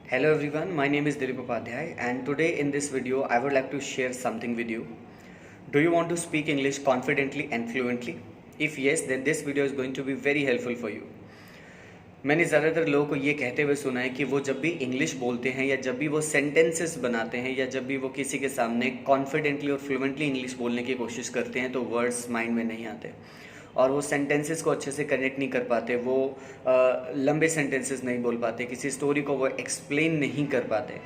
Hello everyone, my name is Dilip Upadhyay and today in this video I would like to share something with you. Do you want to speak English confidently and fluently? If yes, then this video is going to be very helpful for you. मैंने ज़्यादातर लोगों को ये कहते हुए सुना है कि वो जब भी इंग्लिश बोलते हैं या जब भी वो सेंटेंसेस बनाते हैं या जब भी वो किसी के सामने कॉन्फिडेंटली और फ्लुएंटली इंग्लिश बोलने की कोशिश करते हैं तो वर्ड्स माइंड में नहीं आते और वो सेंटेंसेस को अच्छे से कनेक्ट नहीं कर पाते, वो लंबे सेंटेंसेस नहीं बोल पाते, किसी स्टोरी को वो एक्सप्लेन नहीं कर पाते।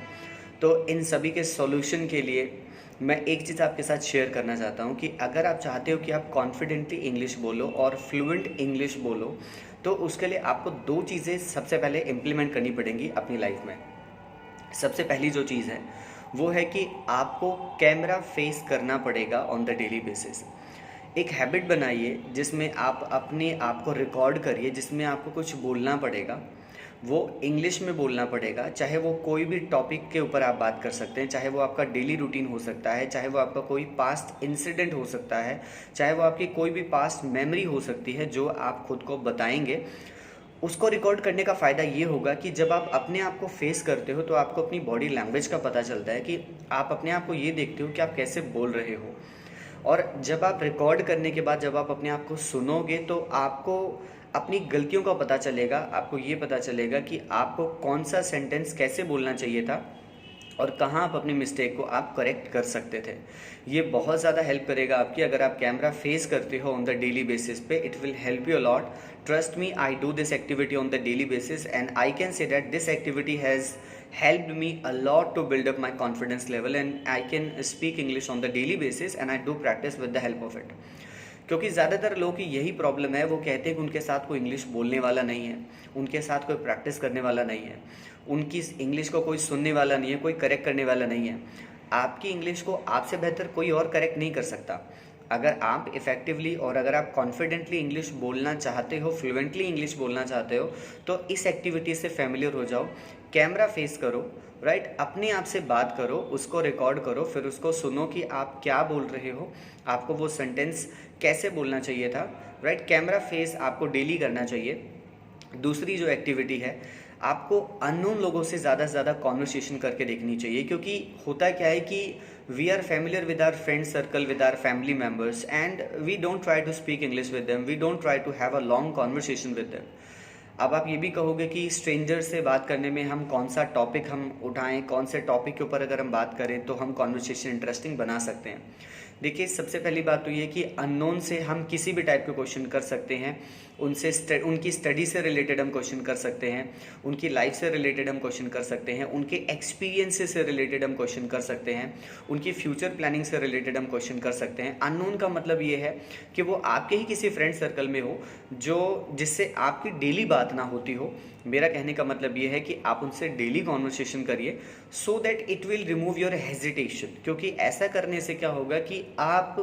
तो इन सभी के सॉल्यूशन के लिए मैं एक चीज़ आपके साथ शेयर करना चाहता हूँ कि अगर आप चाहते हो कि आप कॉन्फिडेंटली इंग्लिश बोलो और फ्लुएंट इंग्लिश बोलो तो उसके लिए आपको दो चीज़ें सबसे पहले इम्प्लीमेंट करनी पड़ेंगी अपनी लाइफ में। सबसे पहली जो चीज़ है वो है कि आपको कैमरा फेस करना पड़ेगा ऑन द डेली बेसिस। एक हैबिट बनाइए जिसमें आप अपने आप को रिकॉर्ड करिए, जिसमें आपको कुछ बोलना पड़ेगा, वो इंग्लिश में बोलना पड़ेगा। चाहे वो कोई भी टॉपिक के ऊपर आप बात कर सकते हैं, चाहे वो आपका डेली रूटीन हो सकता है, चाहे वो आपका कोई पास्ट इंसिडेंट हो सकता है, चाहे वो आपकी कोई भी पास्ट मेमोरी हो सकती है जो आप खुद को बताएंगे। उसको रिकॉर्ड करने का फ़ायदा ये होगा कि जब आप अपने आप को फेस करते हो तो आपको अपनी बॉडी लैंग्वेज का पता चलता है कि आप अपने आप को ये देखते हो कि आप कैसे बोल रहे हो। और जब आप रिकॉर्ड करने के बाद जब आप अपने आप को सुनोगे तो आपको अपनी गलतियों का पता चलेगा, आपको ये पता चलेगा कि आपको कौन सा सेंटेंस कैसे बोलना चाहिए था और कहाँ आप अपनी मिस्टेक को आप करेक्ट कर सकते थे। ये बहुत ज़्यादा हेल्प करेगा आपकी अगर आप कैमरा फेस करते हो ऑन द डेली बेसिस पे। It will help you a lot. Trust me, I do this activity on the daily basis and I can say that this activity has helped me a lot to build up my confidence level and I can speak English on the daily basis and I do practice with the help of it। क्योंकि ज़्यादातर लोगों की यही problem है, वो कहते हैं कि उनके साथ कोई इंग्लिश बोलने वाला नहीं है, उनके साथ कोई प्रैक्टिस करने वाला नहीं है, उनकी इंग्लिश को कोई सुनने वाला नहीं है, कोई करेक्ट करने वाला नहीं है। आपकी इंग्लिश को आपसे बेहतर कोई और करेक्ट नहीं कर सकता। अगर आप इफ़ेक्टिवली और अगर आप कॉन्फिडेंटली इंग्लिश बोलना चाहते हो, फ्लुएंटली इंग्लिश बोलना चाहते हो तो इस एक्टिविटी से फेमिलियर हो जाओ। कैमरा फेस करो, राइट, अपने आप से बात करो, उसको रिकॉर्ड करो, फिर उसको सुनो कि आप क्या बोल रहे हो, आपको वो सेंटेंस कैसे बोलना चाहिए था, राइट। कैमरा फेस आपको डेली करना चाहिए। दूसरी जो एक्टिविटी है, आपको अननोन लोगों से ज़्यादा कॉन्वर्सेशन करके देखनी चाहिए। क्योंकि होता क्या है कि we are familiar with our friend circle, with our family members and we don't try to speak English with them, we don't try to have a long conversation with them. अब आप ये भी कहोगे कि स्ट्रेंजर से बात करने में हम कौन सा टॉपिक हम उठाएं, कौन से टॉपिक के ऊपर अगर हम बात करें तो हम कॉन्वर्सेशन इंटरेस्टिंग बना सकते हैं। देखिए, सबसे पहली बात तो ये कि अननोन से हम किसी भी टाइप के क्वेश्चन कर सकते हैं। उनसे उनकी स्टडी से रिलेटेड हम क्वेश्चन कर सकते हैं, उनकी लाइफ से रिलेटेड हम क्वेश्चन कर सकते हैं, उनके एक्सपीरियंसेस से रिलेटेड हम क्वेश्चन कर सकते हैं, उनकी फ्यूचर प्लानिंग से रिलेटेड हम क्वेश्चन कर सकते हैं। अननोन का मतलब ये है कि वो आपके ही किसी फ्रेंड सर्कल में हो जिससे आपकी डेली बात ना होती हो। मेरा कहने का मतलब ये है कि आप उनसे डेली कॉन्वर्सेशन करिए so that it will remove your hesitation. क्योंकि ऐसा करने से क्या होगा कि आप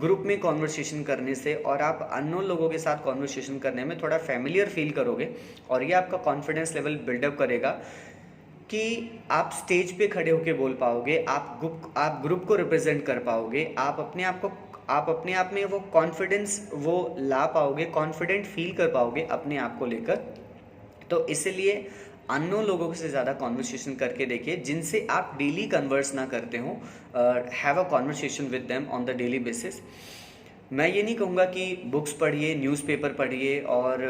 ग्रुप में कॉन्वर्सेशन करने से और आप अननोन लोगों के साथ कॉन्वर्सेशन करने में थोड़ा फैमिलियर फील करोगे और ये आपका कॉन्फिडेंस लेवल बिल्डअप करेगा कि आप स्टेज पे खड़े होकर बोल पाओगे, आप ग्रुप को रिप्रेजेंट कर पाओगे, आप अपने आप में वो कॉन्फिडेंस वो ला पाओगे, कॉन्फिडेंट फील कर पाओगे अपने आप को लेकर। तो इसलिए अननोन लोगों से ज़्यादा कॉन्वर्सेशन करके देखिए जिनसे आप डेली कन्वर्स ना करते हो। Have a conversation with them on the daily basis. मैं ये नहीं कहूँगा कि बुक्स पढ़िए, न्यूज़पेपर पढ़िए और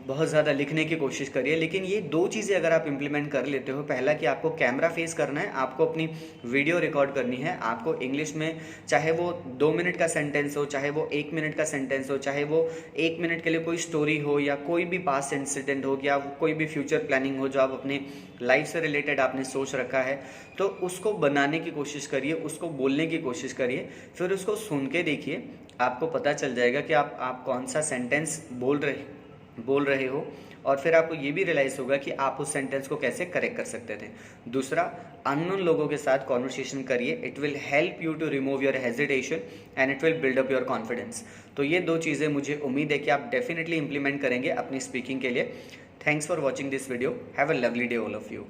बहुत ज़्यादा लिखने की कोशिश करिए, लेकिन ये दो चीज़ें अगर आप इम्प्लीमेंट कर लेते हो, पहला कि आपको कैमरा फेस करना है, आपको अपनी वीडियो रिकॉर्ड करनी है, आपको इंग्लिश में चाहे वो 2 मिनट का सेंटेंस हो, चाहे वो 1 मिनट का सेंटेंस हो, चाहे वो 1 मिनट के लिए कोई स्टोरी हो या कोई भी पास्ट इंसिडेंट हो या कोई भी फ्यूचर प्लानिंग हो जो आप अपने लाइफ से रिलेटेड आपने सोच रखा है, तो उसको बनाने की कोशिश करिए, उसको बोलने की कोशिश करिए, फिर उसको सुन के देखिए। आपको पता चल जाएगा कि आप कौन सा सेंटेंस बोल रहे हो और फिर आपको ये भी रियलाइज़ होगा कि आप उस सेंटेंस को कैसे करेक्ट कर सकते थे। दूसरा, अननोन लोगों के साथ कॉन्वर्सेशन करिए। It will help you to remove your hesitation and it will build up your confidence. तो ये दो चीज़ें मुझे उम्मीद है कि आप डेफिनेटली इंप्लीमेंट करेंगे अपनी स्पीकिंग के लिए। Thanks for watching this video. Have a lovely day all of you.